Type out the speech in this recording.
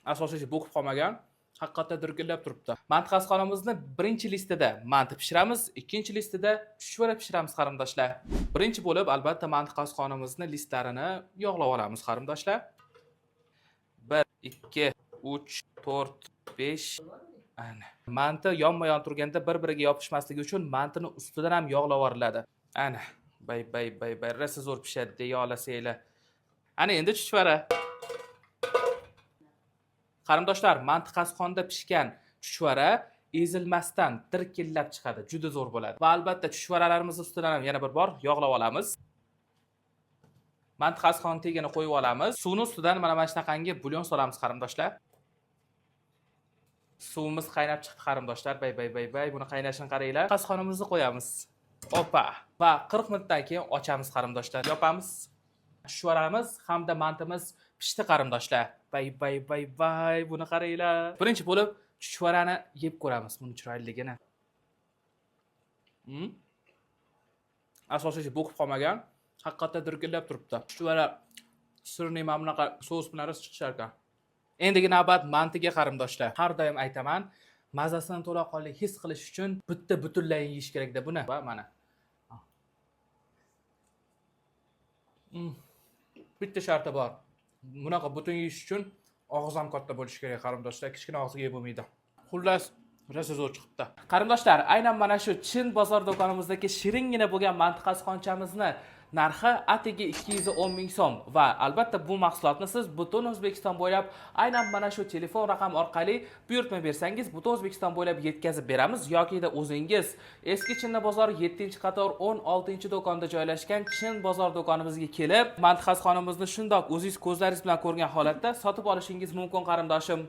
asosiysi bo'kib qolmagan. Haqiqatda dirkillab turibdi. Mantiqasxonamizni birinchi listida manti pishiramiz, ikkinchi listida chuchvara pishiramiz qarindoshlar. Birinchi bo'lib albatta mantiqasxonamizni listlarini yog'lab olamiz qarindoshlar. 1 2 3 4 5 ana. Manti yonma-yon turganda bir-biriga yopishmasligi uchun mantini ustidan ham yog'lab yuboriladi. Ana, bay rosa zo'r pishadi deya olasizlar. Ana endi chuchvara. Qarindoshlar, mantiqasxonda pishgan chuchvara ezilmasdan dirkillab chiqadi, juda zo'r bo'ladi. Va albatta chuchvaralarimiz ustidan ham yana bir bor yog'lab olamiz. Mantiqasxon tegini qo'yib olamiz. Suvning ustidan mana shunaqangi bulyon solamiz qarindoshlar. Suvimiz qaynab chiqdi qarindoshlar. Bay. Buni qaynashini qaranglar. Qasxonimizni qo'yamiz. Opa. Va 40 minutdan keyin ochamiz qarindoshlar. Yopamiz. Chuchvaramiz hamda mantimiz pishdi qarindoshlar. Bay. Buni qaranglar. Birinchi bo'lib chuchvarani yeb ko'ramiz, buni chiroyliligini. Asosiysi bo'kib qolmagan. Haqiqatda dirkillab turibdi. Chuchvara sirli mana bunaqa sos bilan chiqishar ekan. Endigi navbat mantiga qarindoshlar. Har doim aytaman, mazasidan to'laqonli his qilish uchun bitta butunlay yeyish kerak deb buni. Va mana. Bitta sharti bor. Bunaqa butun yeyish uchun og'iz ham katta bo'lishi kerak qarindoshlar. Kichkina og'izga yeb bo'lmaydi. Xullas, rosa zo'r chiqibdi. Qarindoshlar, aynan mana shu Chin bozor do'konimizdagi shiringina bo'lgan mantiqasxonchamizni narxi atigi 210 ming so'm va albatta bu mahsulotni siz butun O'zbekiston bo'ylab aynan mana shu telefon raqam orqali buyurtma bersangiz butun O'zbekiston bo'ylab yetkazib beramiz yoki o'zingiz eski Chinna bozor 7-qator 16-do'konda joylashgan Chin bozor do'konimizga kelib mantiqasxonamizni shundoq o'zingiz ko'zlaringiz bilan ko'rgan holatda sotib olishingiz mumkin qarindoshim.